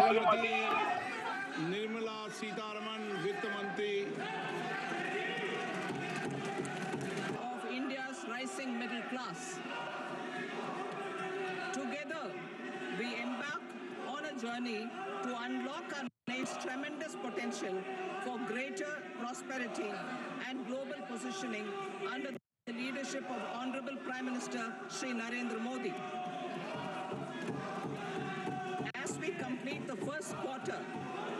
श्रीमती निर्मला सीतारमन वित्त मंत्री of India's rising middle class. Together, we embark on a journey to unlock our nation's tremendous potential for greater prosperity and global positioning under the leadership of Honorable Prime Minister Shri Narendra Modi. As we complete the first quarter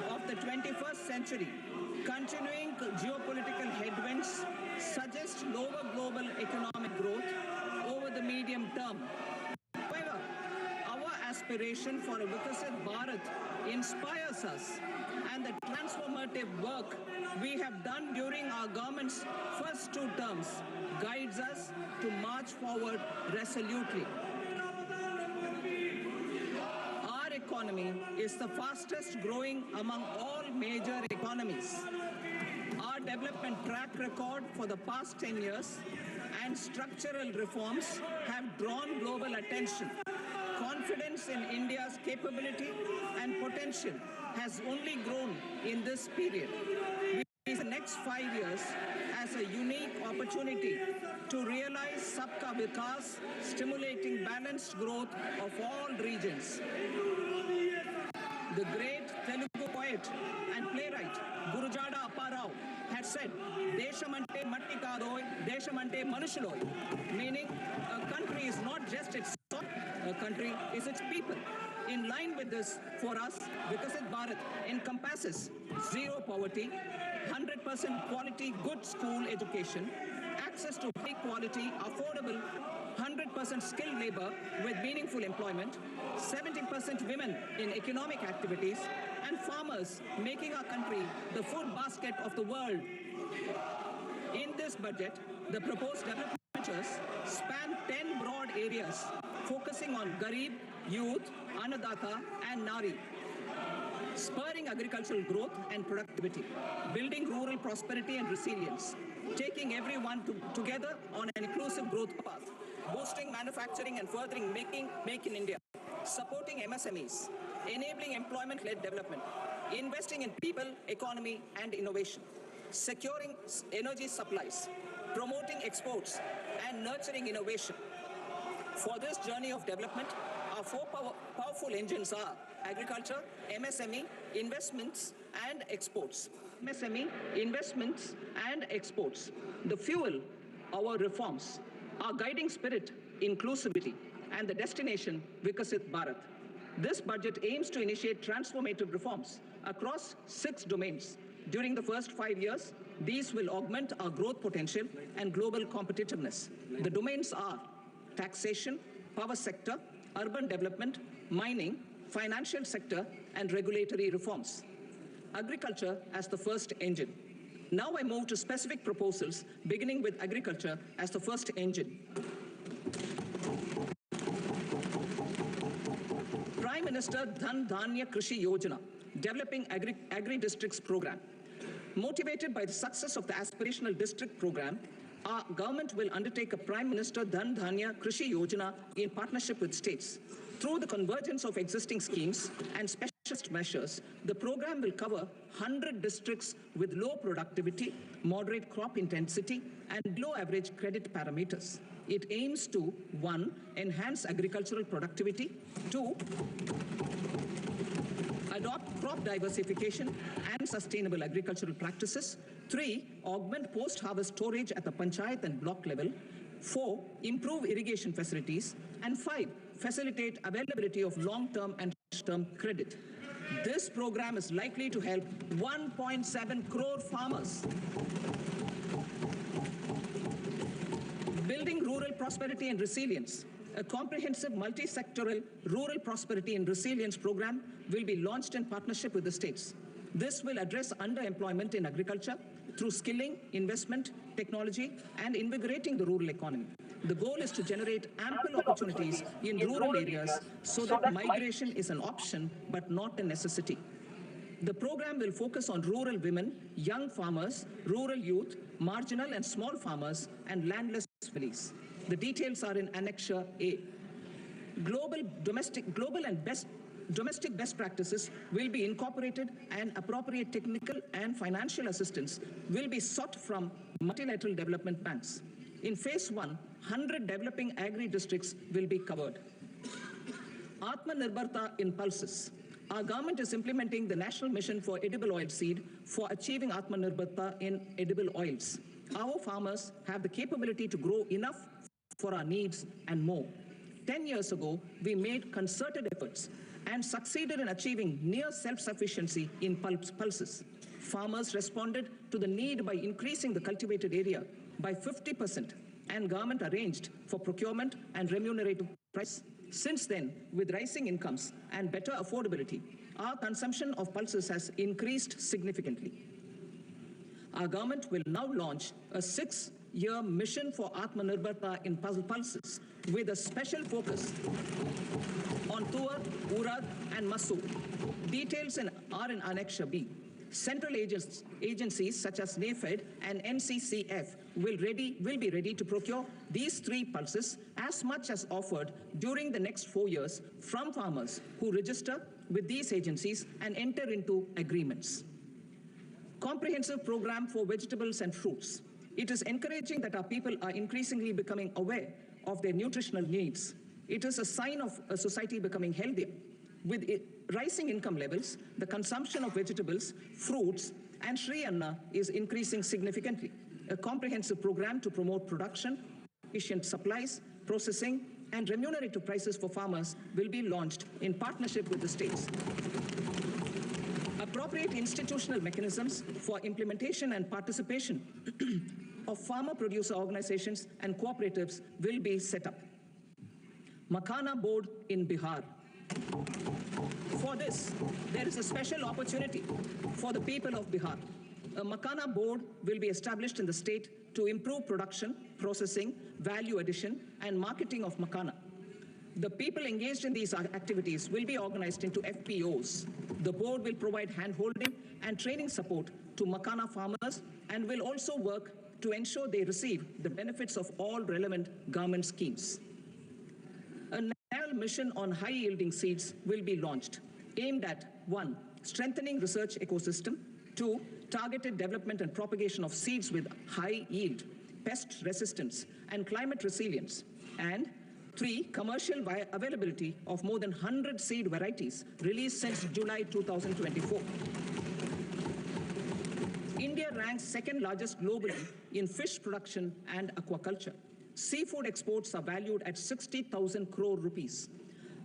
of the 21st century, continuing geopolitical headwinds suggest lower global economic growth over the medium term. However, our aspiration for a Vikasit Bharat inspires us, and the transformative work we have done during our government's first 2 terms guides us to march forward resolutely. Our economy is the fastest growing among all major economies. Our development track record for the past 10 years and structural reforms have drawn global attention. Confidence in India's capability and potential has only grown in this period. We see the next 5 years as a unique opportunity to realize Sabka Vikas, stimulating balanced growth of all regions. The great Telugu poet and playwright Gurujada Apparao had said, "Deshamante matti kadoy, deshamante manushuloy," meaning a country is not just its soil, a country is its people. In line with this, for us, Vikasit Bharat encompasses zero poverty, 100% quality good school education, access to high quality, affordable 100% skilled labor with meaningful employment, 70% women in economic activities, and farmers making our country the food basket of the world. In this budget, the proposed development measures span 10 broad areas, focusing on Garib, youth, Annadata, and Nari, spurring agricultural growth and productivity, building rural prosperity and resilience, taking everyone together on an inclusive growth path, boosting manufacturing and furthering Make in India, supporting MSMEs, enabling employment-led development, investing in people, economy, and innovation, securing energy supplies, promoting exports, and nurturing innovation. For this journey of development, our 4 powerful engines are agriculture, MSME, investments, and exports. MSME, investments, and exports. The fuel, our reforms. Our guiding spirit, inclusivity, and the destination, Vikasit Bharat. This budget aims to initiate transformative reforms across 6 domains. During the first 5 years, these will augment our growth potential and global competitiveness. The domains are taxation, power sector, urban development, mining, financial sector, and regulatory reforms. Agriculture as the first engine. Now I move to specific proposals, beginning with agriculture as the first engine. Prime Minister Dhan Dhanya Krishi Yojana, developing agri-districts program. Motivated by the success of the aspirational district program, our government will undertake a Prime Minister Dhan Dhanya Krishi Yojana in partnership with states. Through the convergence of existing schemes and specialist measures, the program will cover 100 districts with low productivity, moderate crop intensity, and below average credit parameters. It aims to 1. Enhance agricultural productivity, 2. Adopt crop diversification and sustainable agricultural practices, 3. Augment post-harvest storage at the panchayat and block level, 4. Improve irrigation facilities, and 5. Facilitate availability of long-term and short-term credit. This program is likely to help 1.7 crore farmers. Building rural prosperity and resilience. A comprehensive multi-sectoral rural prosperity and resilience program will be launched in partnership with the states. This will address underemployment in agriculture through skilling, investment, technology, and invigorating the rural economy. The goal is to generate ample opportunities in rural areas so that migration is an option but not a necessity. The program will focus on rural women, young farmers, rural youth, marginal and small farmers, and landless families. The details are in Annexure A. Domestic best practices will be incorporated and appropriate technical and financial assistance will be sought from multilateral development banks. In phase 1, 100 developing agri-districts will be covered. Atmanirbharta in pulses. Our government is implementing the National Mission for Edible Oilseed for achieving Atmanirbharta in edible oils. Our farmers have the capability to grow enough for our needs and more. 10 years ago, we made concerted efforts and succeeded in achieving near self-sufficiency in pulses. Farmers responded to the need by increasing the cultivated area by 50%, and government arranged for procurement and remunerative price. Since then, with rising incomes and better affordability, our consumption of pulses has increased significantly. Our government will now launch a 6-year mission for Atmanirbharta in pulses with a special focus on Tuar, Urad, and Masoor. Details are in AKSHAY B. Central agencies such as NAFED and NCCF will be ready to procure these 3 pulses as much as offered during the next 4 years from farmers who register with these agencies and enter into agreements. Comprehensive program for vegetables and fruits. It is encouraging that our people are increasingly becoming aware of their nutritional needs. It is a sign of a society becoming healthier. With rising income levels, the consumption of vegetables, fruits, and Shri Anna is increasing significantly. A comprehensive program to promote production, efficient supplies, processing, and remunerative prices for farmers will be launched in partnership with the states. Appropriate institutional mechanisms for implementation and participation of farmer producer organizations and cooperatives will be set up. Makhana Board in Bihar. For this, there is a special opportunity for the people of Bihar. A Makhana Board will be established in the state to improve production, processing, value addition, and marketing of makhana. The people engaged in these activities will be organized into FPOs. The board will provide hand-holding and training support to makhana farmers and will also work to ensure they receive the benefits of all relevant government schemes. A national mission on high-yielding seeds will be launched, aimed at 1. Strengthening research ecosystem, 2. Targeted development and propagation of seeds with high yield, pest resistance, and climate resilience, and 3. Commercial availability of more than 100 seed varieties released since July 2024. India ranks 2nd largest globally in fish production and aquaculture. Seafood exports are valued at 60,000 crore rupees.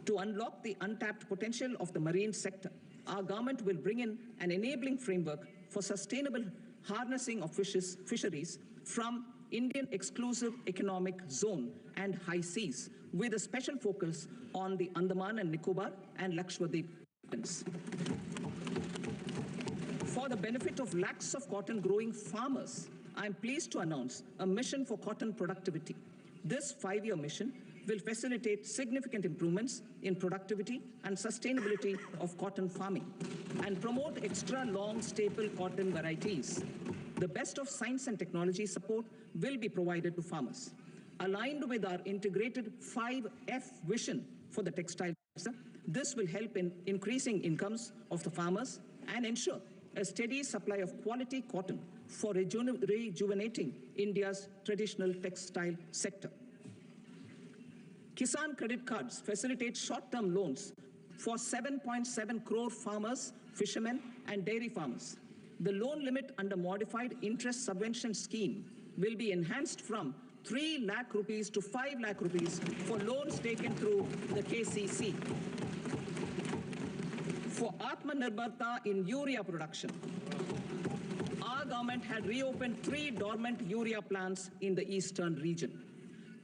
To unlock the untapped potential of the marine sector, our government will bring in an enabling framework for sustainable harnessing of fisheries from Indian Exclusive Economic Zone and high seas, with a special focus on the Andaman and Nicobar and Lakshadweep Islands. For the benefit of lakhs of cotton growing farmers, I am pleased to announce a mission for cotton productivity. This 5-year mission will facilitate significant improvements in productivity and sustainability of cotton farming and promote extra long staple cotton varieties. The best of science and technology support will be provided to farmers. Aligned with our integrated 5F vision for the textile sector, this will help in increasing incomes of the farmers and ensure a steady supply of quality cotton for rejuvenating India's traditional textile sector. Kisan credit cards facilitate short-term loans for 7.7 crore farmers, fishermen, and dairy farmers. The loan limit under modified interest subvention scheme will be enhanced from 3 lakh rupees to 5 lakh rupees for loans taken through the KCC. For Atmanirbharta in urea production, our government had reopened 3 dormant urea plants in the eastern region.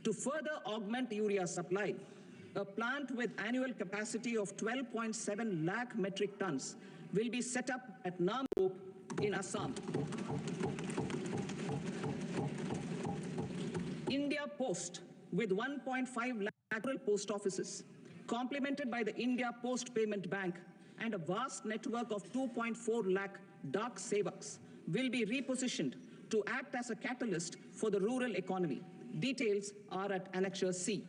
To further augment urea supply, a plant with annual capacity of 12.7 lakh metric tons will be set up at Namrup in Assam. India Post, with 1.5 lakh post offices, complemented by the India Post Payment Bank and a vast network of 2.4 lakh Dak Sevaks, will be repositioned to act as a catalyst for the rural economy. Details are at Annexure C.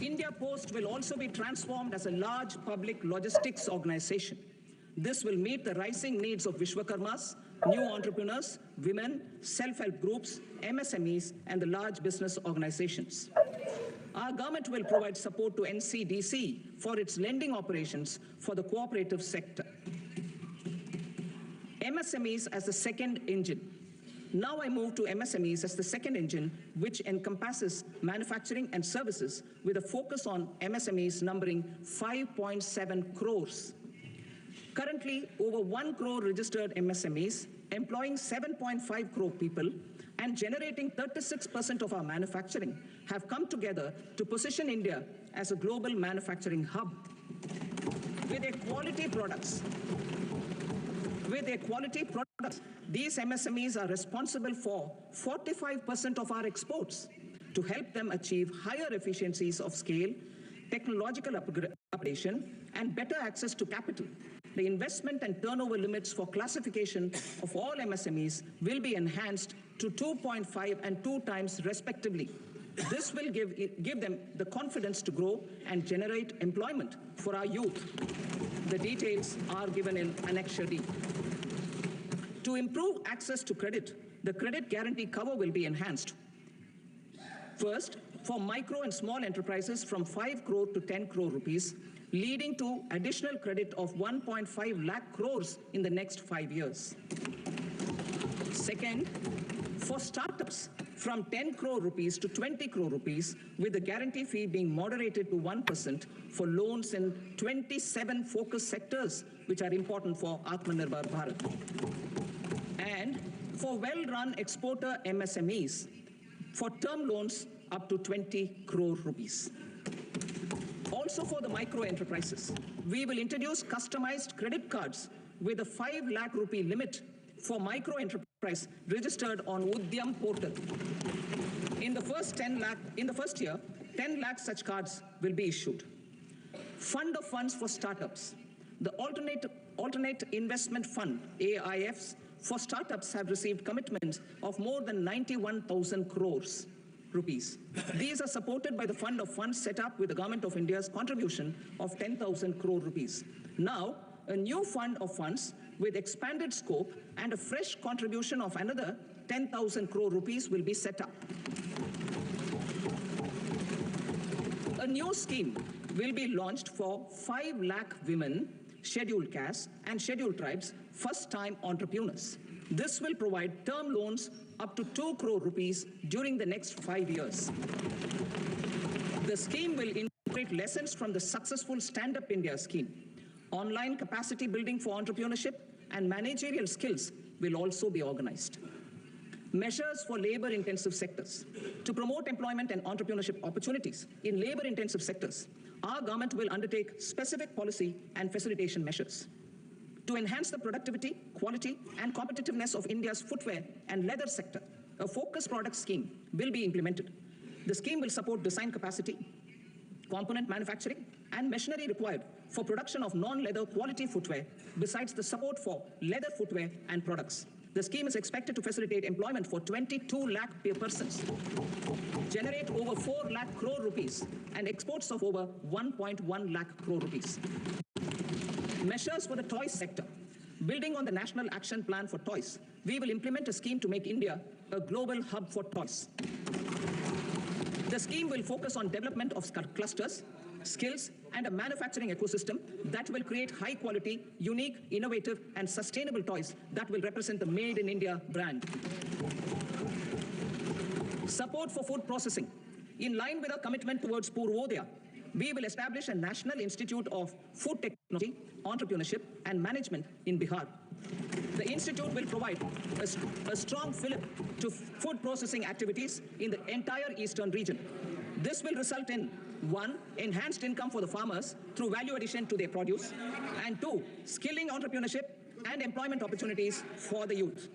India Post will also be transformed as a large public logistics organization. This will meet the rising needs of Vishwakarmas, new entrepreneurs, women, self-help groups, MSMEs, and the large business organizations. Our government will provide support to NCDC for its lending operations for the cooperative sector. MSMEs as the second engine. Now I move to MSMEs as the second engine, which encompasses manufacturing and services with a focus on MSMEs numbering 5.7 crores. Currently, over 1 crore registered MSMEs, employing 7.5 crore people, and generating 36% of our manufacturing, have come together to position India as a global manufacturing hub. With their quality products, these MSMEs are responsible for 45% of our exports. To help them achieve higher efficiencies of scale, technological upgradation, and better access to capital, the investment and turnover limits for classification of all MSMEs will be enhanced to 2.5 and 2 times respectively. This will give them the confidence to grow and generate employment for our youth. The details are given in Annexure D. To improve access to credit, the credit guarantee cover will be enhanced. First, for micro and small enterprises from 5 crore to 10 crore rupees, leading to additional credit of 1.5 lakh crores in the next 5 years. Second, for startups from 10 crore rupees to 20 crore rupees, with the guarantee fee being moderated to 1% for loans in 27 focus sectors, which are important for Atmanirbhar Bharat. And for well-run exporter MSMEs, for term loans up to 20 crore rupees. Also for the micro enterprises, we will introduce customized credit cards with a 5 lakh rupee limit for micro enterprise registered on Udyam portal. In the first year, 10 lakh such cards will be issued. Fund of funds for startups. The alternate investment fund, AIFs, for startups have received commitments of more than 91,000 crores rupees. These are supported by the fund of funds set up with the Government of India's contribution of 10,000 crore rupees. Now, a new fund of funds with expanded scope and a fresh contribution of another 10,000 crore rupees will be set up. A new scheme will be launched for 5 lakh women, scheduled castes and scheduled tribes, first-time entrepreneurs. This will provide term loans up to 2 crore rupees during the next 5 years. The scheme will integrate lessons from the successful Stand Up India scheme. Online capacity building for entrepreneurship and managerial skills will also be organized. Measures for labor-intensive sectors. To promote employment and entrepreneurship opportunities in labor-intensive sectors, our government will undertake specific policy and facilitation measures. To enhance the productivity, quality, and competitiveness of India's footwear and leather sector, a focused product scheme will be implemented. The scheme will support design capacity, component manufacturing, and machinery required for production of non-leather quality footwear, besides the support for leather footwear and products. The scheme is expected to facilitate employment for 22 lakh persons, generate over 4 lakh crore rupees, and exports of over 1.1 lakh crore rupees. Measures for the toys sector. Building on the National Action Plan for Toys, we will implement a scheme to make India a global hub for toys. The scheme will focus on development of clusters, skills, and a manufacturing ecosystem that will create high-quality, unique, innovative, and sustainable toys that will represent the Made in India brand. Support for food processing. In line with our commitment towards Purvodaya, we will establish a National Institute of Food Technology, Entrepreneurship, and Management in Bihar. The institute will provide a strong fillip to food processing activities in the entire eastern region. This will result in 1. Enhanced income for the farmers through value addition to their produce, and 2. Skilling entrepreneurship and employment opportunities for the youth.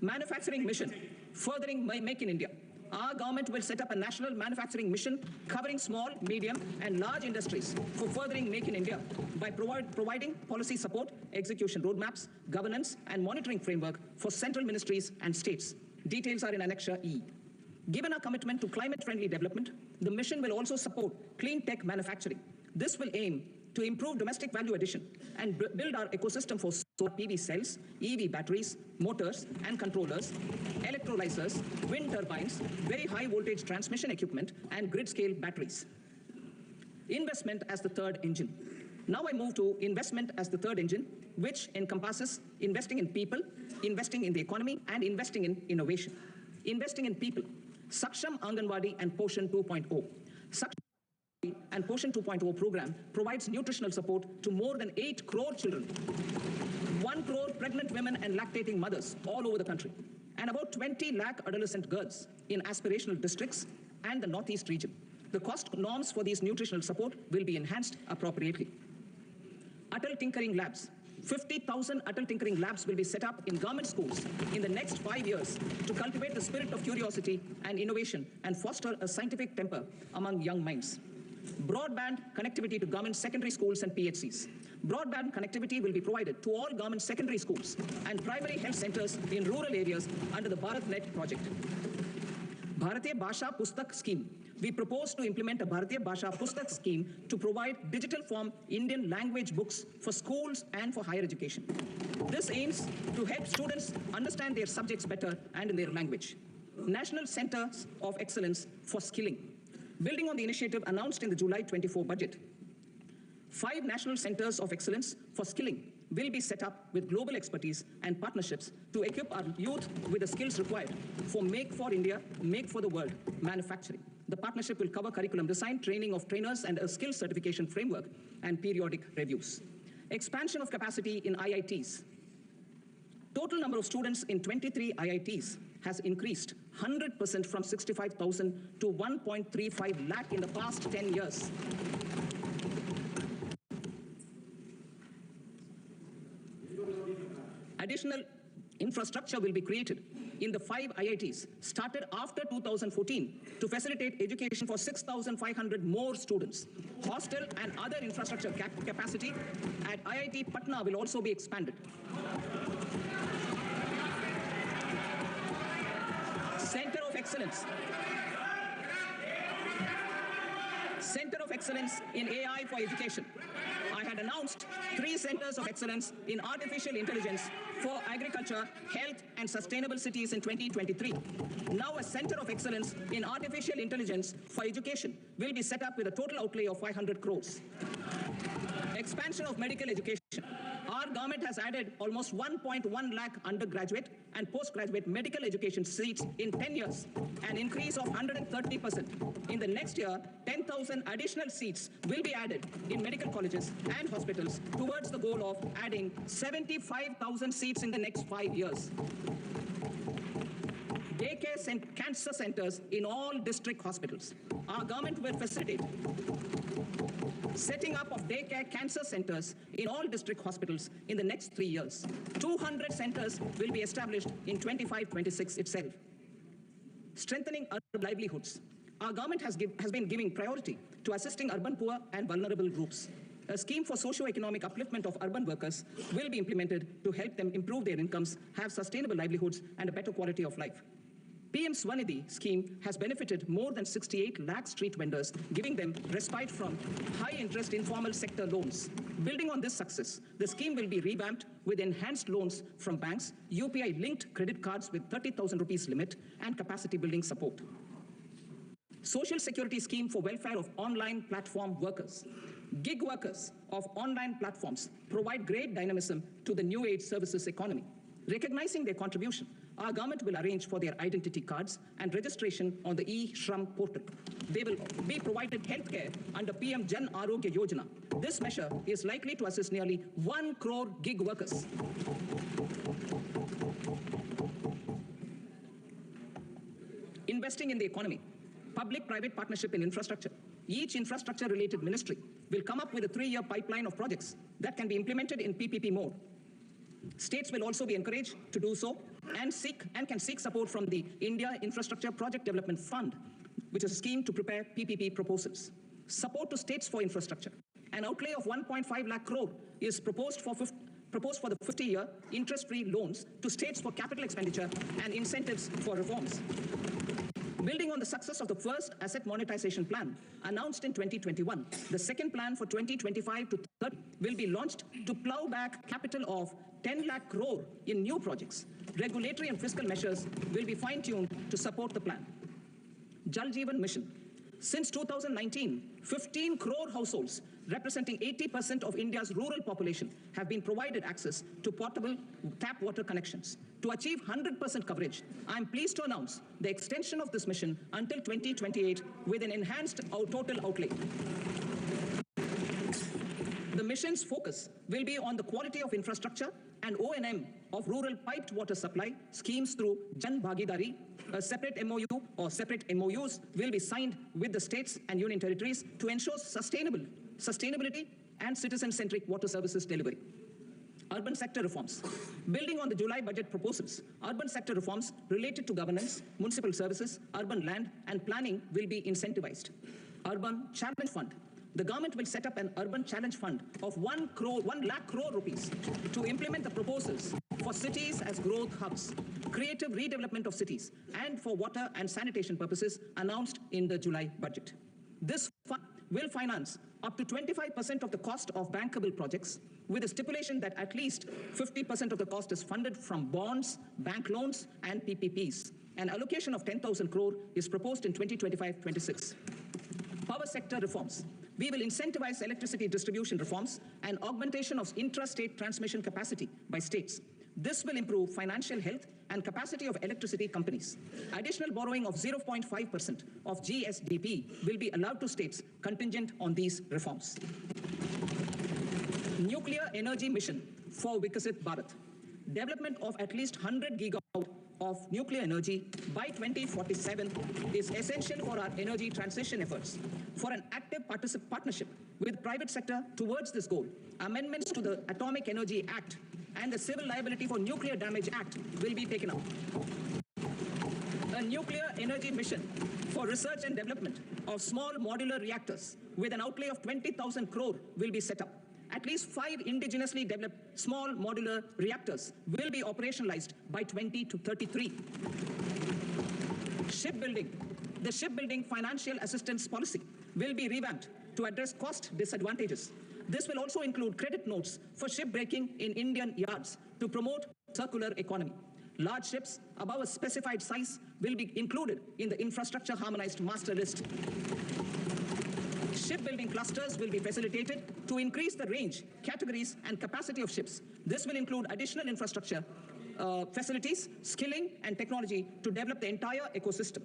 Manufacturing mission, furthering Make in India. Our government will set up a national manufacturing mission covering small, medium, and large industries for furthering Make in India by providing policy support, execution roadmaps, governance, and monitoring framework for central ministries and states. Details are in Annexure E. Given our commitment to climate-friendly development, The mission will also support clean tech manufacturing. This will aim to improve domestic value addition and build our ecosystem for solar PV cells, EV batteries, motors and controllers, electrolyzers, wind turbines, very high voltage transmission equipment, and grid scale batteries. Investment as the third engine. Now I move to investment as the third engine, which encompasses investing in people, investing in the economy, and investing in innovation. Investing in people. Saksham Anganwadi and Poshan 2.0. Saksham and Poshan 2.0 program provides nutritional support to more than 8 crore children, 1 crore pregnant women and lactating mothers all over the country, and about 20 lakh adolescent girls in aspirational districts and the Northeast region. The cost norms for these nutritional support will be enhanced appropriately. Atal Tinkering Labs. 50,000 Atal Tinkering Labs will be set up in government schools in the next 5 years to cultivate the spirit of curiosity and innovation and foster a scientific temper among young minds. Broadband connectivity to government secondary schools and PHCs. Broadband connectivity will be provided to all government secondary schools and primary health centers in rural areas under the BharatNet project. Bharatiya Bhasha Pustak Scheme. We propose to implement a Bharatiya Bhasha Pustak scheme to provide digital form Indian language books for schools and for higher education. This aims to help students understand their subjects better and in their language. National Centers of Excellence for Skilling. Building on the initiative announced in the July 24 budget, 5 National Centers of Excellence for Skilling will be set up with global expertise and partnerships to equip our youth with the skills required for Make for India, Make for the World manufacturing. The partnership will cover curriculum design, training of trainers, and a skills certification framework and periodic reviews. Expansion of capacity in IITs. Total number of students in 23 IITs has increased 100% from 65,000 to 1.35 lakh in the past 10 years. Additional infrastructure will be created in the 5 IITs started after 2014 to facilitate education for 6,500 more students. Hostel and other infrastructure capacity at IIT Patna will also be expanded. Center of Excellence. Center of Excellence in AI for Education. I had announced 3 centers of excellence in artificial intelligence for agriculture, health, and sustainable cities in 2023. Now a center of excellence in artificial intelligence for education will be set up with a total outlay of 500 crores. Expansion of medical education. Our government has added almost 1.1 lakh undergraduate and postgraduate medical education seats in 10 years, an increase of 130%. In the next year, 10,000 additional seats will be added in medical colleges and hospitals towards the goal of adding 75,000 seats in the next 5 years. Daycare and cancer centers in all district hospitals. Our government will facilitate setting up of daycare cancer centers in all district hospitals in the next 3 years. 200 centers will be established in 25-26 itself. Strengthening urban livelihoods. Our government has been giving priority to assisting urban poor and vulnerable groups. A scheme for socio-economic upliftment of urban workers will be implemented to help them improve their incomes, have sustainable livelihoods, and a better quality of life. PM Swanidhi scheme has benefited more than 68 lakh street vendors, giving them respite from high-interest informal sector loans. Building on this success, the scheme will be revamped with enhanced loans from banks, UPI-linked credit cards with 30,000 rupees limit, and capacity-building support. Social Security Scheme for welfare of online platform workers. Gig workers of online platforms provide great dynamism to the new age services economy. Recognizing their contribution, our government will arrange for their identity cards and registration on the e-Shram portal. They will be provided healthcare under PM Jan Arogya Yojana. This measure is likely to assist nearly 1 crore gig workers. Investing in the economy. Public-private partnership in infrastructure. Each infrastructure-related ministry will come up with a 3-year pipeline of projects that can be implemented in PPP mode. States will also be encouraged to do so and can seek support from the India Infrastructure Project Development Fund, which is a scheme to prepare PPP proposals. Support to states for infrastructure. An outlay of 1.5 lakh crore is proposed for the 50-year interest-free loans to states for capital expenditure and incentives for reforms. Building on the success of the first asset monetization plan announced in 2021, the second plan for 2025 to 30 will be launched to plow back capital of 10 lakh crore in new projects. Regulatory and fiscal measures will be fine-tuned to support the plan. Jal Jeevan Mission. Since 2019, 15 crore households, representing 80% of India's rural population, have been provided access to portable tap water connections. To achieve 100% coverage, I am pleased to announce the extension of this mission until 2028 with an enhanced total outlay. The mission's focus will be on the quality of infrastructure and O&M of rural piped water supply schemes through Jan Bhagidari. A separate MOU or separate MOUs will be signed with the states and union territories to ensure sustainability and citizen-centric water services delivery. Urban sector reforms. Building on the July budget proposals, urban sector reforms related to governance, municipal services, urban land and planning will be incentivized. Urban Challenge Fund. The government will set up an urban challenge fund of 1 lakh crore rupees to implement the proposals for cities as growth hubs, creative redevelopment of cities, and for water and sanitation purposes announced in the July budget. This fund will finance up to 25% of the cost of bankable projects, with a stipulation that at least 50% of the cost is funded from bonds, bank loans, and PPPs. An allocation of 10,000 crore is proposed in 2025-26. Power sector reforms. We will incentivize electricity distribution reforms and augmentation of intrastate transmission capacity by states. This will improve financial health and capacity of electricity companies. Additional borrowing of 0.5% of GSDP will be allowed to states contingent on these reforms. Nuclear energy mission for Vikasit Bharat. Development of at least 100 gigawatt of nuclear energy by 2047 is essential for our energy transition efforts. For an active partnership with private sector towards this goal, amendments to the Atomic Energy Act and the Civil Liability for Nuclear Damage Act will be taken up. A nuclear energy mission for research and development of small modular reactors with an outlay of 20,000 crore will be set up. At least 5 indigenously developed small modular reactors will be operationalized by 2033. Shipbuilding. The shipbuilding financial assistance policy will be revamped to address cost disadvantages. This will also include credit notes for shipbreaking in Indian yards to promote circular economy. Large ships above a specified size will be included in the infrastructure harmonized master list. Shipbuilding clusters will be facilitated to increase the range, categories, and capacity of ships. This will include additional infrastructure, facilities, skilling, and technology to develop the entire ecosystem.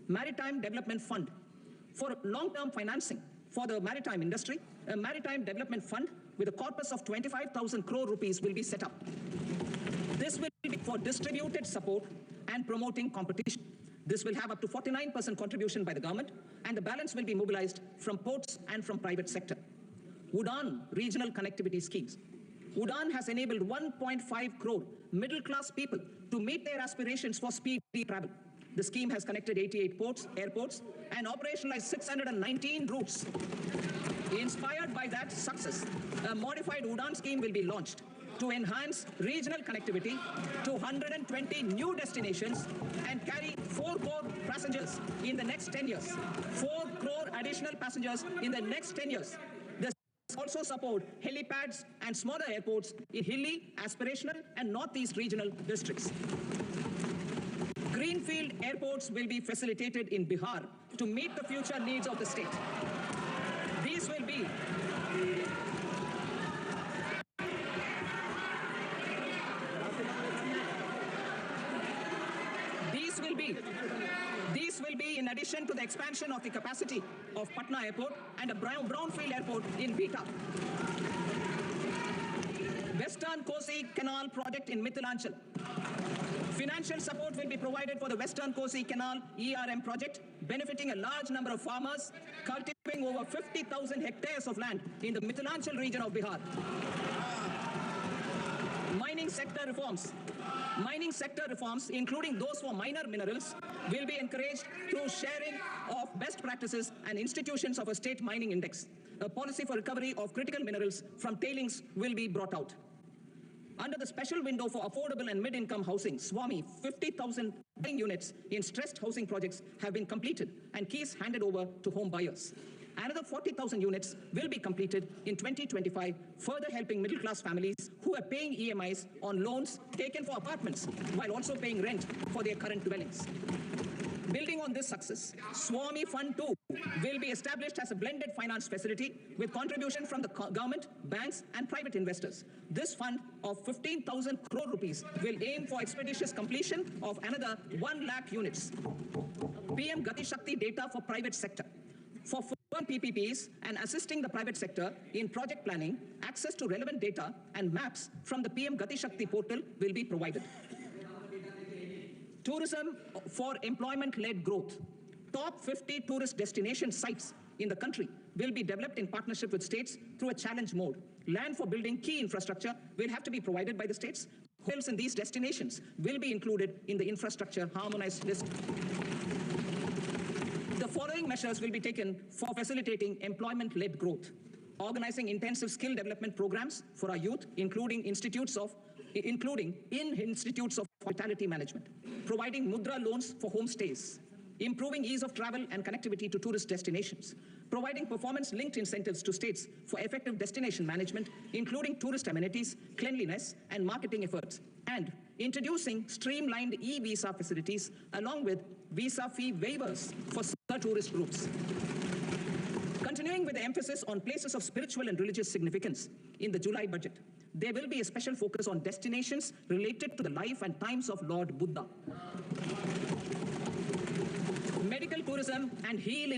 Maritime Development Fund. For long-term financing for the maritime industry, a Maritime Development Fund with a corpus of 25,000 crore rupees will be set up. This will be for distributed support and promoting competition. This will have up to 49% contribution by the government, and the balance will be mobilized from ports and from private sector. UDAN regional connectivity schemes. UDAN has enabled 1.5 crore middle-class people to meet their aspirations for speedy travel. The scheme has connected 88 airports, and operationalized 619 routes. Inspired by that success, a modified UDAN scheme will be launched to enhance regional connectivity to 120 new destinations and carry 4 crore passengers in the next 10 years. 4 crore additional passengers in the next 10 years. This also support helipads and smaller airports in hilly, aspirational, and northeast regional districts. Greenfield airports will be facilitated in Bihar to meet the future needs of the state. These will be in addition to the expansion of the capacity of Patna Airport and a brownfield airport in Beta. Western Kosi Canal project in Mithilanchal. Financial support will be provided for the Western Kosi Canal ERM project, benefiting a large number of farmers, cultivating over 50,000 hectares of land in the Mithilanchal region of Bihar. Mining sector reforms. Mining sector reforms, including those for minor minerals, will be encouraged through sharing of best practices and institutions of a state mining index. A policy for recovery of critical minerals from tailings will be brought out. Under the special window for affordable and mid-income housing, SWAMI, 50,000 units in stressed housing projects have been completed and keys handed over to home buyers. Another 40,000 units will be completed in 2025, further helping middle-class families who are paying EMIs on loans taken for apartments while also paying rent for their current dwellings. Building on this success, SWAMI Fund 2 will be established as a blended finance facility with contribution from the government, banks, and private investors. This fund of 15,000 crore rupees will aim for expeditious completion of another 1 lakh units. PM Gati Shakti data for private sector. For PPPs and assisting the private sector in project planning, access to relevant data and maps from the PM Gati Shakti portal will be provided. Tourism for employment-led growth. Top 50 tourist destination sites in the country will be developed in partnership with states through a challenge mode. Land for building key infrastructure will have to be provided by the states. Hotels in these destinations will be included in the infrastructure harmonized list. The following measures will be taken for facilitating employment-led growth. Organizing intensive skill development programs for our youth, including in institutes of hospitality management. Providing mudra loans for homestays. Improving ease of travel and connectivity to tourist destinations. Providing performance-linked incentives to states for effective destination management, including tourist amenities, cleanliness, and marketing efforts. And introducing streamlined e-visa facilities along with visa fee waivers for tourist groups. Continuing with the emphasis on places of spiritual and religious significance in the July budget, there will be a special focus on destinations related to the life and times of Lord Buddha. Medical tourism and heal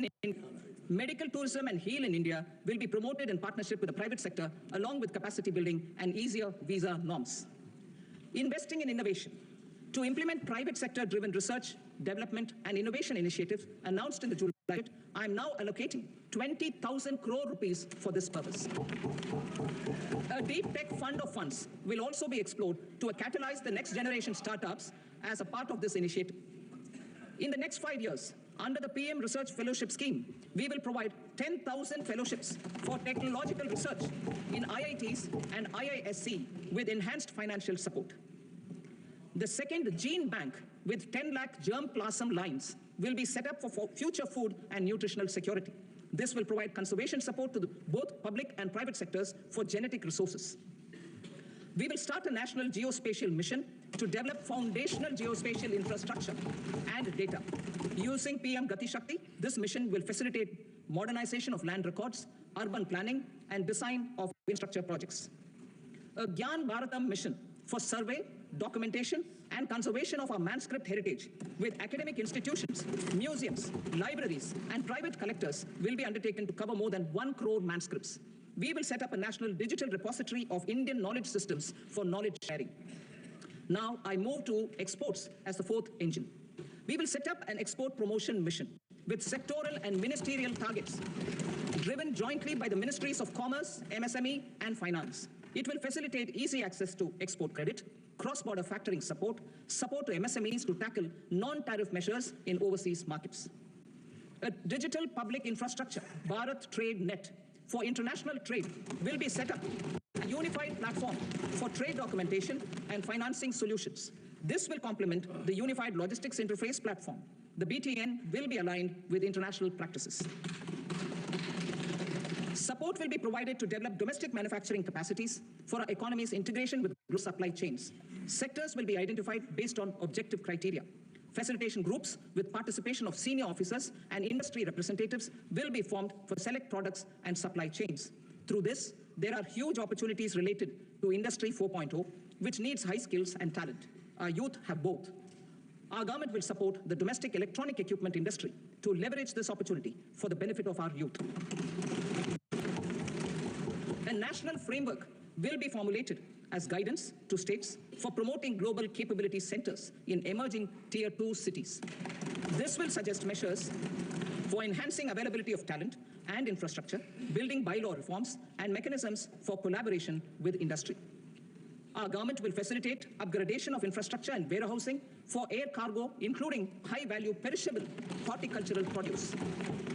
in India will be promoted in partnership with the private sector along with capacity building and easier visa norms. Investing in innovation. To implement private sector-driven research, development, and innovation initiatives announced in the July budget, I am now allocating 20,000 crore rupees for this purpose. A deep tech fund of funds will also be explored to catalyze the next generation startups as a part of this initiative. In the next 5 years, under the PM Research Fellowship Scheme, we will provide 10,000 fellowships for technological research in IITs and IISc with enhanced financial support. The second gene bank with 10 lakh germplasm lines will be set up for future food and nutritional security. This will provide conservation support to both public and private sectors for genetic resources. We will start a national geospatial mission to develop foundational geospatial infrastructure and data. Using PM Gati Shakti, this mission will facilitate modernization of land records, urban planning, and design of infrastructure projects. A Gyan Bharatam mission for survey, documentation, and conservation of our manuscript heritage with academic institutions, museums, libraries, and private collectors will be undertaken to cover more than 1 crore manuscripts. We will set up a national digital repository of Indian knowledge systems for knowledge sharing. Now I move to exports as the fourth engine. We will set up an export promotion mission with sectoral and ministerial targets driven jointly by the Ministries of Commerce, MSME, and Finance. It will facilitate easy access to export credit, cross-border factoring support to MSMEs to tackle non-tariff measures in overseas markets. A digital public infrastructure, Bharat Trade Net, for international trade will be set up, a unified platform for trade documentation and financing solutions. This will complement the Unified Logistics Interface Platform. The BTN will be aligned with international practices. Support will be provided to develop domestic manufacturing capacities for our economy's integration with global supply chains. Sectors will be identified based on objective criteria. Facilitation groups with participation of senior officers and industry representatives will be formed for select products and supply chains. Through this, there are huge opportunities related to Industry 4.0, which needs high skills and talent. Our youth have both. Our government will support the domestic electronic equipment industry to leverage this opportunity for the benefit of our youth. A national framework will be formulated as guidance to states for promoting global capability centers in emerging Tier 2 cities. This will suggest measures for enhancing availability of talent and infrastructure, building bylaw reforms, and mechanisms for collaboration with industry. Our government will facilitate upgradation of infrastructure and warehousing for air cargo, including high-value perishable horticultural produce.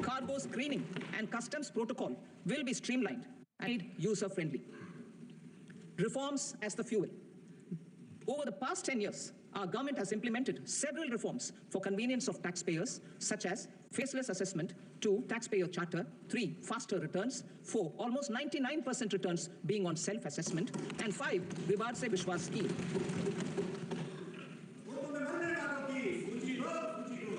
Cargo screening and customs protocol will be streamlined and user-friendly. Reforms as the fuel. Over the past 10 years, our government has implemented several reforms for convenience of taxpayers, such as faceless assessment, 2, taxpayer charter, 3, faster returns, 4, almost 99% returns being on self-assessment, and 5, Vivad Se Vishwas scheme.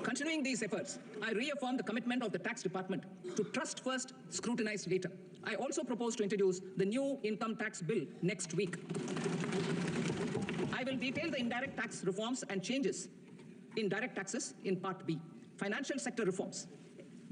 Continuing these efforts, I reaffirm the commitment of the tax department to trust first, scrutinize later. I also propose to introduce the new income tax bill next week. I will detail the indirect tax reforms and changes in direct taxes in Part B. Financial sector reforms.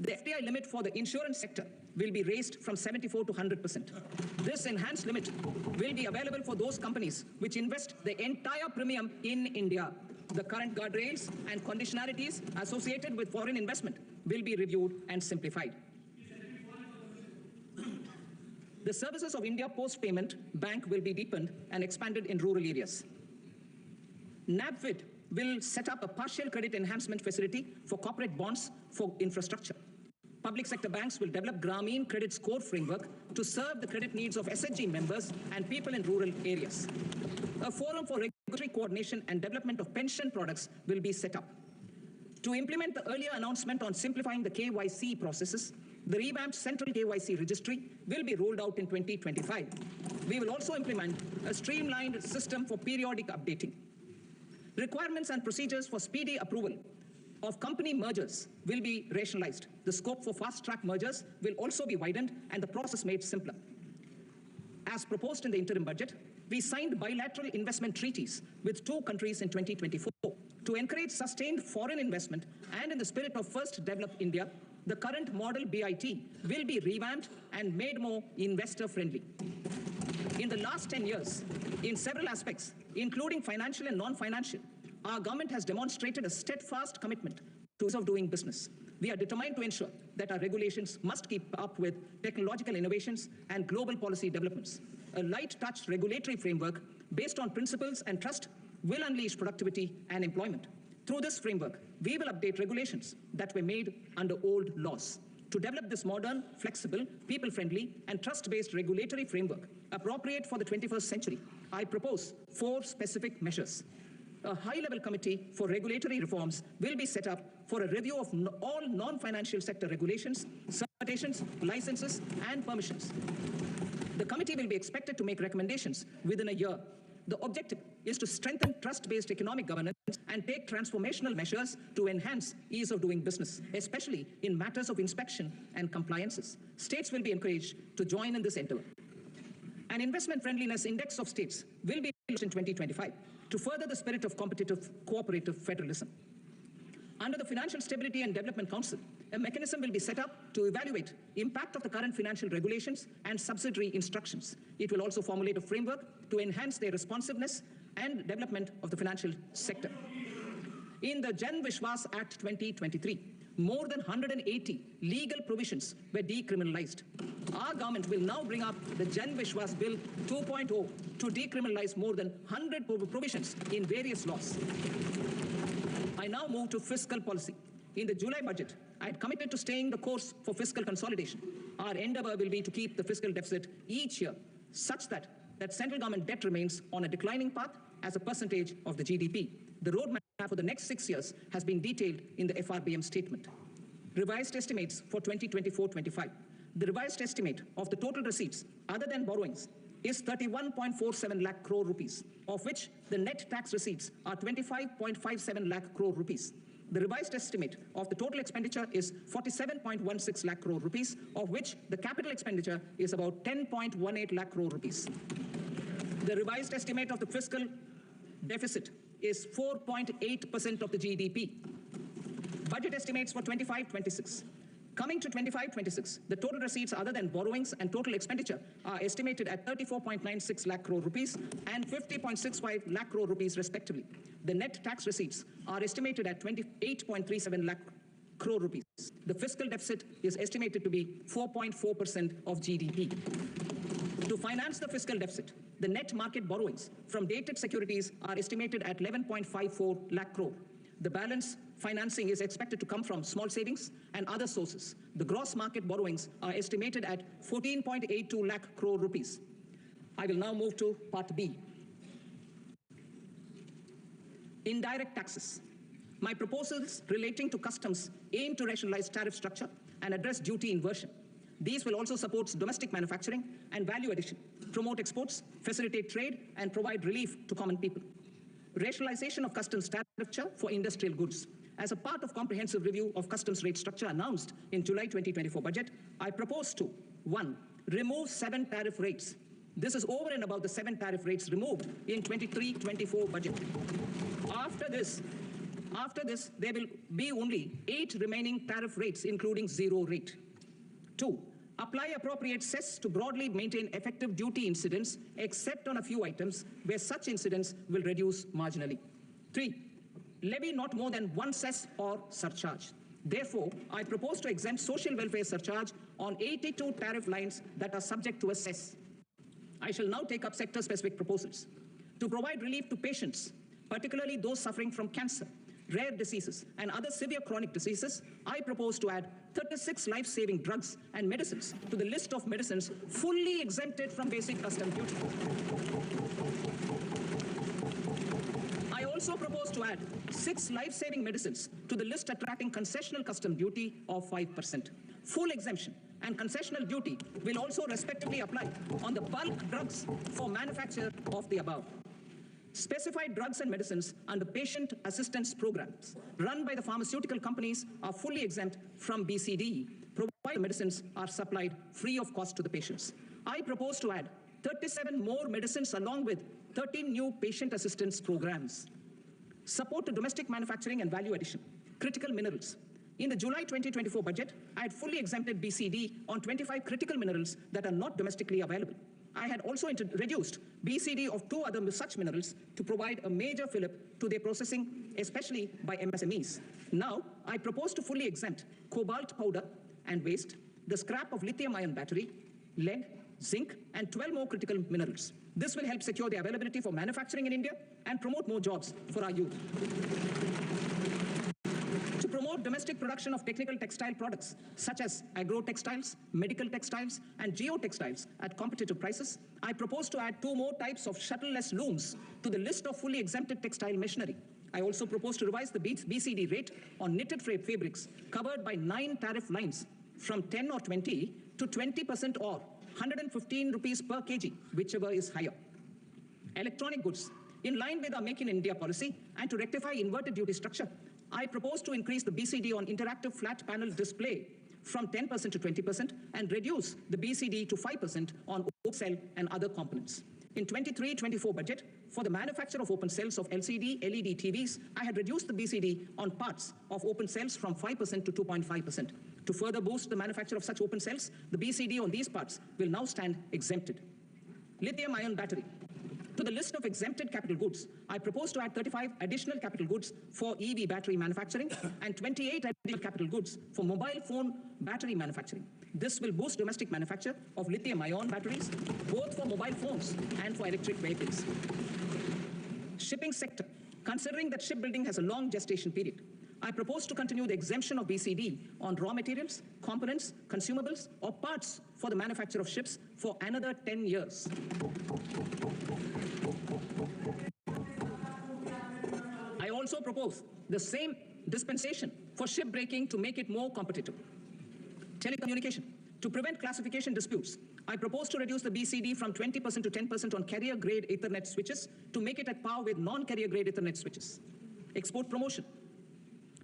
The FDI limit for the insurance sector will be raised from 74 to 100%. This enhanced limit will be available for those companies which invest the entire premium in India. The current guardrails and conditionalities associated with foreign investment will be reviewed and simplified. The services of India Post Payment Bank will be deepened and expanded in rural areas. NABFID will set up a partial credit enhancement facility for corporate bonds for infrastructure. Public sector banks will develop Grameen Credit Score Framework to serve the credit needs of SHG members and people in rural areas. A forum for regulatory coordination and development of pension products will be set up. To implement the earlier announcement on simplifying the KYC processes, the revamped central KYC registry will be rolled out in 2025. We will also implement a streamlined system for periodic updating. Requirements and procedures for speedy approval of company mergers will be rationalized. The scope for fast-track mergers will also be widened and the process made simpler. As proposed in the interim budget, we signed bilateral investment treaties with 2 countries in 2024 to encourage sustained foreign investment, and in the spirit of First Develop India, the current model BIT will be revamped and made more investor-friendly. In the last 10 years, in several aspects, including financial and non-financial, our government has demonstrated a steadfast commitment to ease of doing business. We are determined to ensure that our regulations must keep up with technological innovations and global policy developments. A light-touch regulatory framework based on principles and trust will unleash productivity and employment. Through this framework, we will update regulations that were made under old laws. To develop this modern, flexible, people-friendly, and trust-based regulatory framework appropriate for the 21st century, I propose 4 specific measures. A high-level committee for regulatory reforms will be set up for a review of all non-financial sector regulations, certifications, licenses, and permissions. The committee will be expected to make recommendations within a year. The objective is to strengthen trust-based economic governance and take transformational measures to enhance ease of doing business, especially in matters of inspection and compliances. States will be encouraged to join in this endeavor. An investment friendliness index of states will be launched in 2025 to further the spirit of competitive, cooperative federalism. Under the Financial Stability and Development Council, a mechanism will be set up to evaluate impact of the current financial regulations and subsidiary instructions. It will also formulate a framework to enhance their responsiveness and development of the financial sector. In the Jan Vishwas Act 2023, more than 180 legal provisions were decriminalized. Our government will now bring up the Jan Vishwas Bill 2.0 to decriminalize more than 100 provisions in various laws. I now move to fiscal policy. In the July budget, I had committed to staying the course for fiscal consolidation. Our endeavor will be to keep the fiscal deficit each year such that central government debt remains on a declining path as a percentage of the GDP. The roadmap for the next 6 years has been detailed in the FRBM statement. Revised estimates for 2024-25. The revised estimate of the total receipts other than borrowings is 31.47 lakh crore rupees, of which the net tax receipts are 25.57 lakh crore rupees. The revised estimate of the total expenditure is 47.16 lakh crore rupees, of which the capital expenditure is about 10.18 lakh crore rupees. The revised estimate of the fiscal deficit is 4.8% of the GDP. Budget estimates for 25-26. Coming to 25-26, the total receipts other than borrowings and total expenditure are estimated at 34.96 lakh crore rupees and 50.65 lakh crore rupees respectively. The net tax receipts are estimated at 28.37 lakh crore rupees. The fiscal deficit is estimated to be 4.4% of GDP. To finance the fiscal deficit, the net market borrowings from dated securities are estimated at 11.54 lakh crore. The balance financing is expected to come from small savings and other sources. The gross market borrowings are estimated at 14.82 lakh crore rupees. I will now move to Part B. Indirect taxes. My proposals relating to customs aim to rationalize tariff structure and address duty inversion. These will also support domestic manufacturing and value addition, promote exports, facilitate trade, and provide relief to common people. Rationalization of customs tariff structure for industrial goods. As a part of comprehensive review of customs rate structure announced in July 2024 budget, I propose to 1. Remove 7 tariff rates. This is over and above the 7 tariff rates removed in 23-24 budget. After this, there will be only 8 remaining tariff rates, including 0 rate. 2. Apply appropriate cess to broadly maintain effective duty incidence, except on a few items where such incidence will reduce marginally. 3. Levy not more than 1 cess or surcharge. Therefore, I propose to exempt social welfare surcharge on 82 tariff lines that are subject to a cess. I shall now take up sector-specific proposals. To provide relief to patients, particularly those suffering from cancer, rare diseases, and other severe chronic diseases, I propose to add 36 life-saving drugs and medicines to the list of medicines fully exempted from basic custom duty. I also propose to add 6 life-saving medicines to the list attracting concessional custom duty of 5%. Full exemption and concessional duty will also respectively apply on the bulk drugs for manufacture of the above. Specified drugs and medicines under patient assistance programs run by the pharmaceutical companies are fully exempt from BCD, provided medicines are supplied free of cost to the patients. I propose to add 37 more medicines along with 13 new patient assistance programs. Support to domestic manufacturing and value addition. Critical minerals. In the July 2024 budget, I had fully exempted BCD on 25 critical minerals that are not domestically available. I had also reduced BCD of 2 other such minerals to provide a major fillip to their processing, especially by MSMEs. Now, I propose to fully exempt cobalt powder and waste, the scrap of lithium-ion battery, lead, zinc, and 12 more critical minerals. This will help secure the availability for manufacturing in India and promote more jobs for our youth. To promote domestic production of technical textile products such as agro-textiles, medical textiles, and geotextiles at competitive prices, I propose to add 2 more types of shuttle-less looms to the list of fully exempted textile machinery. I also propose to revise the BCD rate on knitted fabrics covered by 9 tariff lines from 10 or 20 to 20% or 115 rupees per kg, whichever is higher. Electronic goods. In line with our Make in India policy and to rectify inverted duty structure, I propose to increase the BCD on interactive flat panel display from 10% to 20% and reduce the BCD to 5% on open cell and other components. In 23-24 budget, for the manufacture of open cells of LCD, LED TVs, I had reduced the BCD on parts of open cells from 5% to 2.5%. To further boost the manufacture of such open cells, the BCD on these parts will now stand exempted. Lithium-ion battery. To the list of exempted capital goods, I propose to add 35 additional capital goods for EV battery manufacturing and 28 additional capital goods for mobile phone battery manufacturing. This will boost domestic manufacture of lithium-ion batteries, both for mobile phones and for electric vehicles. Shipping sector. Considering that shipbuilding has a long gestation period, I propose to continue the exemption of BCD on raw materials, components, consumables, or parts for the manufacture of ships for another 10 years. I also propose the same dispensation for shipbreaking to make it more competitive. Telecommunication. To prevent classification disputes, I propose to reduce the BCD from 20% to 10% on carrier-grade Ethernet switches to make it at par with non-carrier-grade Ethernet switches. Export promotion.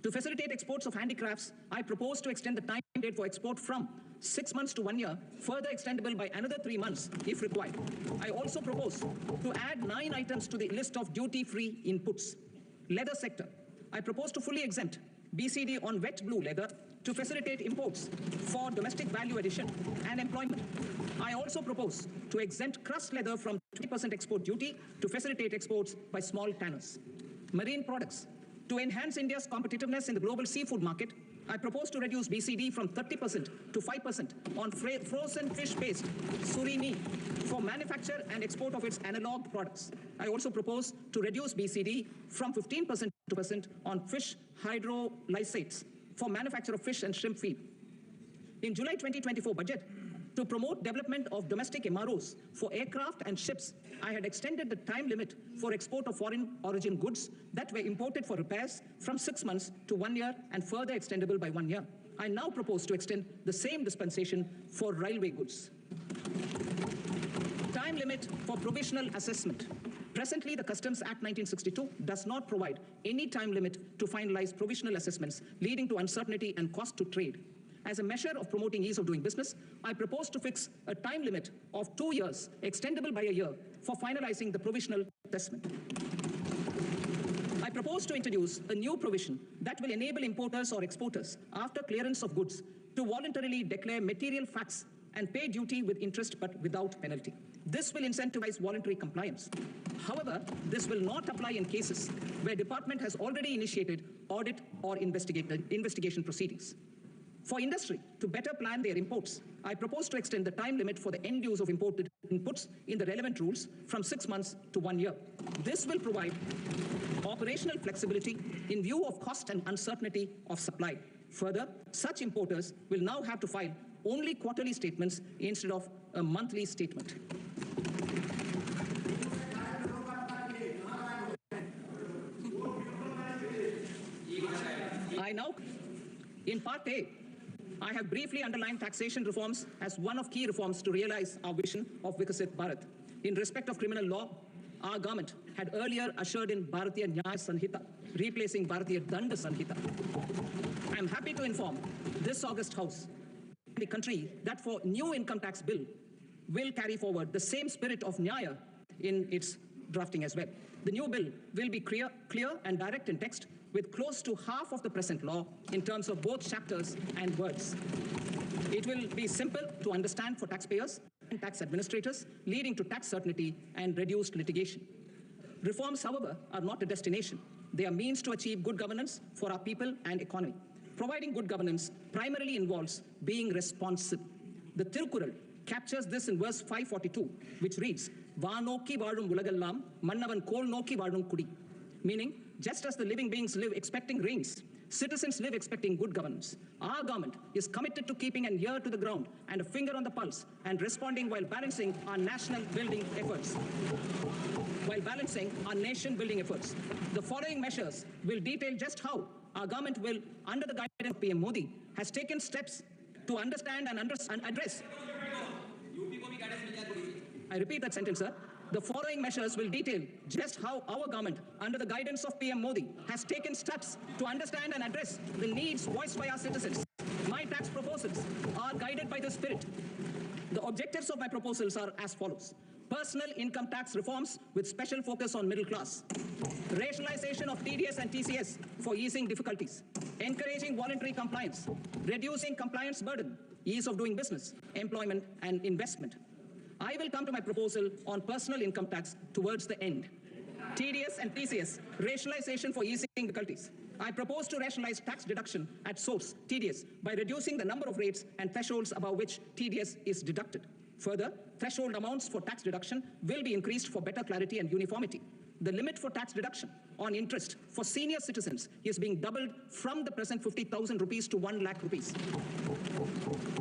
To facilitate exports of handicrafts, I propose to extend the time period for export from 6 months to 1 year, further extendable by another 3 months if required. I also propose to add 9 items to the list of duty-free inputs. Leather sector. I propose to fully exempt BCD on wet blue leather to facilitate imports for domestic value addition and employment. I also propose to exempt crust leather from 20% export duty to facilitate exports by small tanners. Marine products. To enhance India's competitiveness in the global seafood market, I propose to reduce BCD from 30% to 5% on frozen fish paste, surimi, for manufacture and export of its analog products. I also propose to reduce BCD from 15% to 2% on fish hydrolysates for manufacture of fish and shrimp feed. In July 2024 budget, To promote development of domestic MROs for aircraft and ships, I had extended the time limit for export of foreign origin goods that were imported for repairs from 6 months to 1 year and further extendable by 1 year. I now propose to extend the same dispensation for railway goods. Time limit for provisional assessment. Presently, the Customs Act 1962 does not provide any time limit to finalize provisional assessments, leading to uncertainty and cost to trade. As a measure of promoting ease of doing business, I propose to fix a time limit of 2 years, extendable by a year, for finalizing the provisional assessment. I propose to introduce a new provision that will enable importers or exporters, after clearance of goods, to voluntarily declare material facts and pay duty with interest but without penalty. This will incentivize voluntary compliance. However, this will not apply in cases where department has already initiated audit or investigation proceedings. For industry to better plan their imports, I propose to extend the time limit for the end use of imported inputs in the relevant rules from 6 months to 1 year. This will provide operational flexibility in view of cost and uncertainty of supply. Further, such importers will now have to file only quarterly statements instead of a monthly statement. In Part A, I have briefly underlined taxation reforms as one of key reforms to realize our vision of Vikasit Bharat. In respect of criminal law, our government had earlier ushered in Bharatiya Nyaya Sanhita, replacing Bharatiya Danda Sanhita. I am happy to inform this august House and the country that for new income tax bill will carry forward the same spirit of Nyaya in its drafting as well. The new bill will be clear and direct in text, with close to half of the present law in terms of both chapters and words. It will be simple to understand for taxpayers and tax administrators, leading to tax certainty and reduced litigation. Reforms, however, are not a destination. They are means to achieve good governance for our people and economy. Providing good governance primarily involves being responsive. The Tirukkural captures this in verse 542, which reads, "Vaanokki vaazhum ulagallam, mannavan kol nokki vaazhum kudi," meaning, just as the living beings live expecting rains, citizens live expecting good governance. Our government is committed to keeping an ear to the ground and a finger on the pulse and responding while balancing our national building efforts. The following measures will detail just how our government will, under the guidance of PM Modi, has taken steps to understand and address. I repeat that sentence, sir. The following measures will detail just how our government, under the guidance of PM Modi, has taken steps to understand and address the needs voiced by our citizens. My tax proposals are guided by this spirit. The objectives of my proposals are as follows. Personal income tax reforms with special focus on middle class. Rationalization of TDS and TCS for easing difficulties. Encouraging voluntary compliance. Reducing compliance burden. Ease of doing business, employment and investment. I will come to my proposal on personal income tax towards the end. TDS and TCS, rationalization for easing difficulties. I propose to rationalize tax deduction at source, TDS, by reducing the number of rates and thresholds above which TDS is deducted. Further, threshold amounts for tax deduction will be increased for better clarity and uniformity. The limit for tax deduction on interest for senior citizens is being doubled from the present 50,000 rupees to 1 lakh rupees.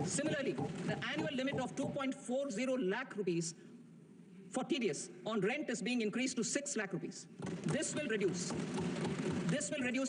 Similarly, the annual limit of 2.40 lakh rupees for TDS on rent is being increased to 6 lakh rupees. This will reduce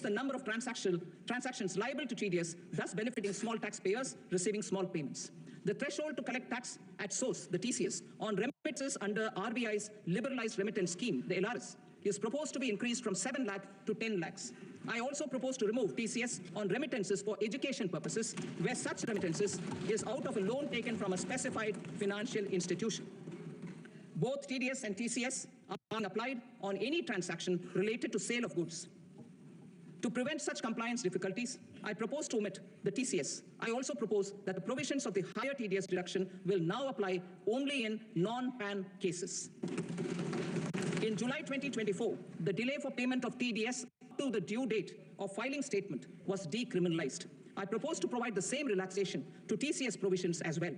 the number of transactions liable to TDS, thus benefiting small taxpayers receiving small payments. The threshold to collect tax at source, the TCS, on remittances under RBI's liberalized remittance scheme, the LRS, is proposed to be increased from 7 lakh to 10 lakhs. I also propose to remove TCS on remittances for education purposes, where such remittances is out of a loan taken from a specified financial institution. Both TDS and TCS are being applied on any transaction related to sale of goods. To prevent such compliance difficulties, I propose to omit the TCS. I also propose that the provisions of the higher TDS deduction will now apply only in non-PAN cases. In July 2024, the delay for payment of TDS up to the due date of filing statement was decriminalized. I propose to provide the same relaxation to TCS provisions as well.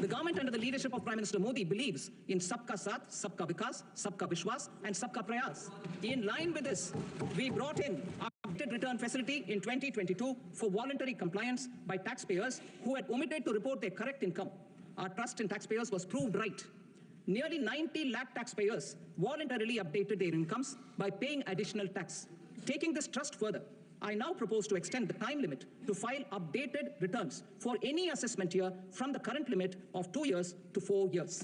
The government under the leadership of Prime Minister Modi believes in Sabka Saath, Sabka Vikas, Sabka Vishwas, and Sabka Prayas. In line with this, we brought in updated return facility in 2022 for voluntary compliance by taxpayers who had omitted to report their correct income. Our trust in taxpayers was proved right. Nearly 90 lakh taxpayers voluntarily updated their incomes by paying additional tax. Taking this trust further, I now propose to extend the time limit to file updated returns for any assessment year from the current limit of 2 years to 4 years.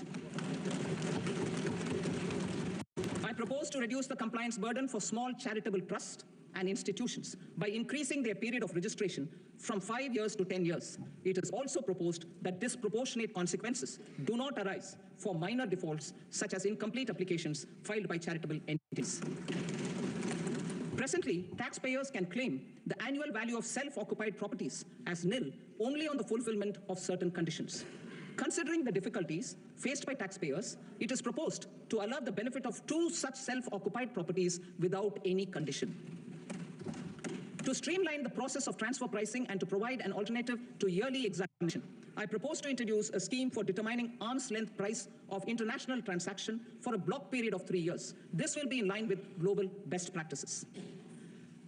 I propose to reduce the compliance burden for small charitable trusts and institutions by increasing their period of registration from 5 years to 10 years. It is also proposed that disproportionate consequences do not arise for minor defaults such as incomplete applications filed by charitable entities. Presently, taxpayers can claim the annual value of self-occupied properties as nil only on the fulfillment of certain conditions. Considering the difficulties faced by taxpayers, it is proposed to allow the benefit of 2 such self-occupied properties without any condition. To streamline the process of transfer pricing and to provide an alternative to yearly examination, I propose to introduce a scheme for determining arm's length price of international transaction for a block period of 3 years. This will be in line with global best practices.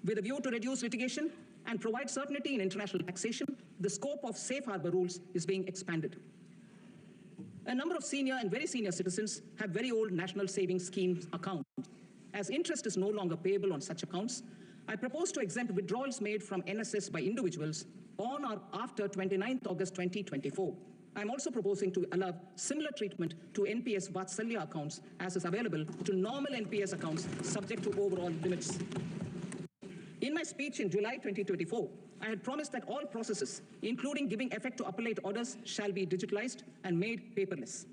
With a view to reduce litigation and provide certainty in international taxation, the scope of safe harbor rules is being expanded. A number of senior and very senior citizens have very old national savings scheme accounts. As interest is no longer payable on such accounts, I propose to exempt withdrawals made from NSS by individuals on or after 29th August 2024. I'm also proposing to allow similar treatment to NPS Vatsalya accounts as is available to normal NPS accounts subject to overall limits. In my speech in July 2024, I had promised that all processes, including giving effect to appellate orders, shall be digitalized and made paperless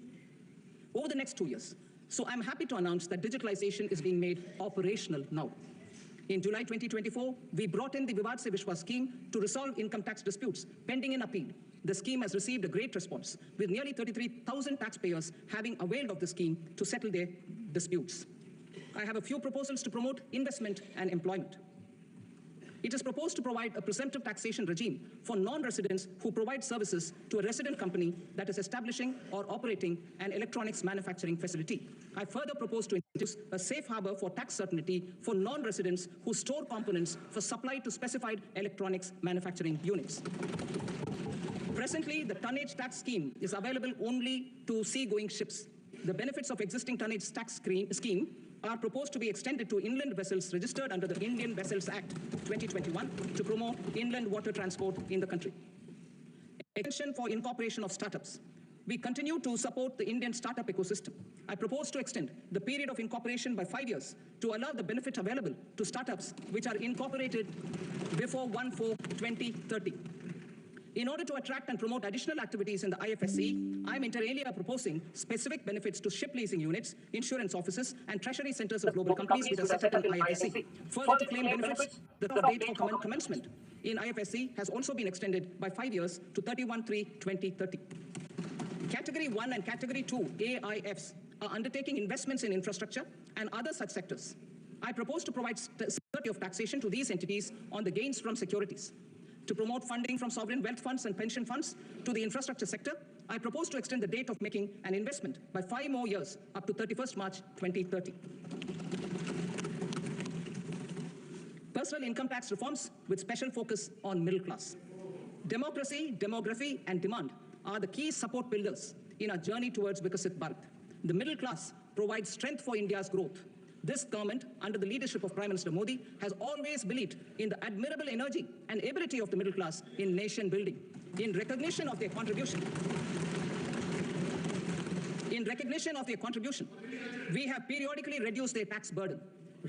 over the next 2 years. So I'm happy to announce that digitalization is being made operational now. In July 2024, we brought in the Vivad Se Vishwas scheme to resolve income tax disputes pending in appeal. The scheme has received a great response, with nearly 33,000 taxpayers having availed of the scheme to settle their disputes. I have a few proposals to promote investment and employment. It is proposed to provide a presumptive taxation regime for non-residents who provide services to a resident company that is establishing or operating an electronics manufacturing facility. I further propose to introduce a safe harbor for tax certainty for non-residents who store components for supply to specified electronics manufacturing units. Presently, the tonnage tax scheme is available only to sea-going ships. The benefits of existing tonnage tax scheme are proposed to be extended to inland vessels registered under the Indian Vessels Act 2021 to promote inland water transport in the country. Extension for incorporation of startups. We continue to support the Indian startup ecosystem. I propose to extend the period of incorporation by 5 years to allow the benefit available to startups which are incorporated before 1/4/2030. In order to attract and promote additional activities in the IFSC, I am inter alia proposing specific benefits to ship leasing units, insurance offices, and treasury centers of global companies which are set up in IFSC. Further, to claim benefits, the date for commencement in IFSC has also been extended by 5 years to 31/3/2030. Category 1 and Category 2 AIFs are undertaking investments in infrastructure and other such sectors. I propose to provide certainty of taxation to these entities on the gains from securities. To promote funding from sovereign wealth funds and pension funds to the infrastructure sector, I propose to extend the date of making an investment by 5 more years up to 31st March 2030. Personal income tax reforms with special focus on middle class. Democracy, demography, and demand are the key support pillars in our journey towards Vikasit Bharat. The middle class provides strength for India's growth. This government, under the leadership of Prime Minister Modi, has always believed in the admirable energy and ability of the middle class in nation building. In recognition of their contribution, we have periodically reduced their tax burden.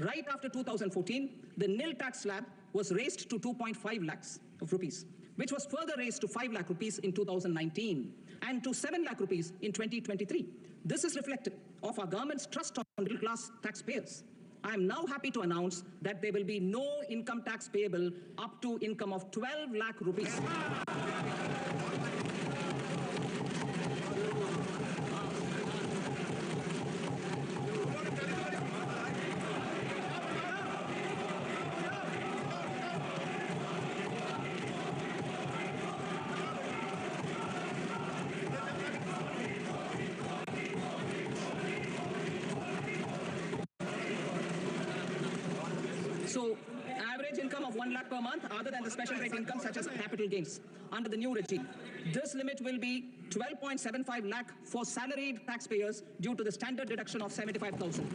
Right after 2014, the nil tax slab was raised to 2.5 lakhs of rupees, which was further raised to 5 lakh rupees in 2019 and to 7 lakh rupees in 2023. This is reflective of our government's trust on middle class taxpayers. I am now happy to announce that there will be no income tax payable up to income of 12 lakh rupees. So, average income of 1 lakh per month, other than the special rate income such as capital gains, under the new regime. This limit will be 12.75 lakh for salaried taxpayers due to the standard deduction of 75,000.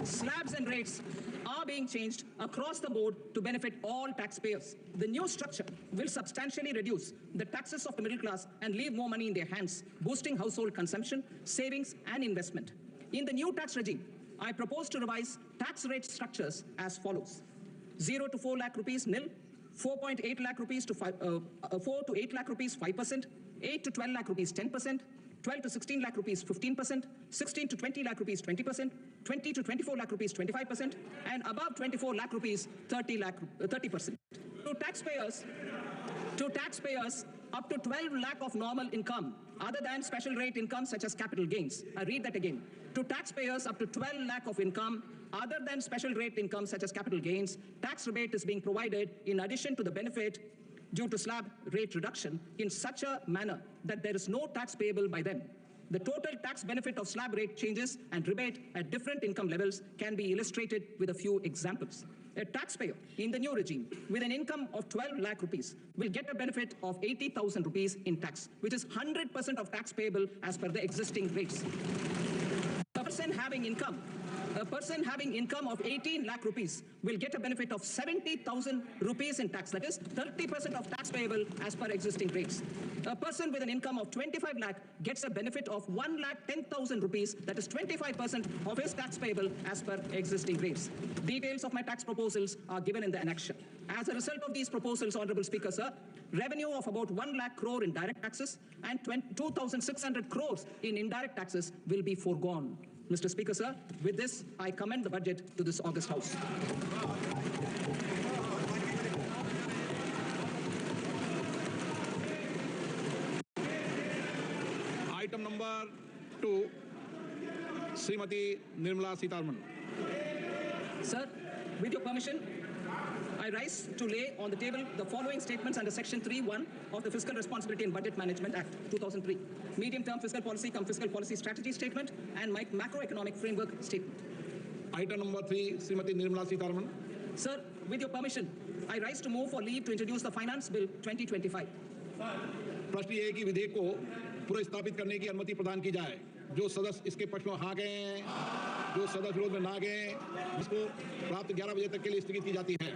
Slabs and rates are being changed across the board to benefit all taxpayers. The new structure will substantially reduce the taxes of the middle class and leave more money in their hands, boosting household consumption, savings, and investment. In the new tax regime, I propose to revise tax rate structures as follows: 0 to 4 lakh rupees nil, 4.8 lakh rupees to 4 to 8 lakh rupees 5%, 8 to 12 lakh rupees 10%, 12 to 16 lakh rupees 15%, 16 to 20 lakh rupees 20%, 20 to 24 lakh rupees 25%, and above 24 lakh rupees 30%. To taxpayers up to 12 lakh of normal income, other than special rate income such as capital gains. I read that again. To taxpayers up to 12 lakh of income, other than special rate income such as capital gains, tax rebate is being provided in addition to the benefit due to slab rate reduction in such a manner that there is no tax payable by them. The total tax benefit of slab rate changes and rebate at different income levels can be illustrated with a few examples. A taxpayer in the new regime with an income of 12 lakh rupees will get a benefit of 80,000 rupees in tax, which is 100% of tax payable as per the existing rates. A person having income of 18 lakh rupees will get a benefit of 70,000 rupees in tax. That is 30% of tax payable as per existing rates. A person with an income of 25 lakh gets a benefit of 1,10,000 rupees. That is 25% of his tax payable as per existing rates. Details of my tax proposals are given in the annexure. As a result of these proposals, Honorable Speaker, sir, revenue of about 1 lakh crore in direct taxes and 2,600 crores in indirect taxes will be foregone. Mr. Speaker, sir, with this, I commend the budget to this august House. Item number 2, Srimati Nirmala Sitaraman. Sir, with your permission, I rise to lay on the table the following statements under Section 3(1) of the Fiscal Responsibility and Budget Management Act, 2003. Medium-term fiscal policy cum fiscal policy strategy statement and my macroeconomic framework statement. Item number 3, Srimati Nirmala Sitaraman. Sir, with your permission, I rise to move for leave to introduce the Finance Bill 2025. प्रश्न ये है कि विधेयक को पुनर्स्थापित करने की अनुमति प्रदान की जाए। जो सदस्य इसके पक्ष में हाँ गए, जो सदस्य विरोध में ना गए, जिसको रात 11 बजे तक के लिए स्थगित की जाती है।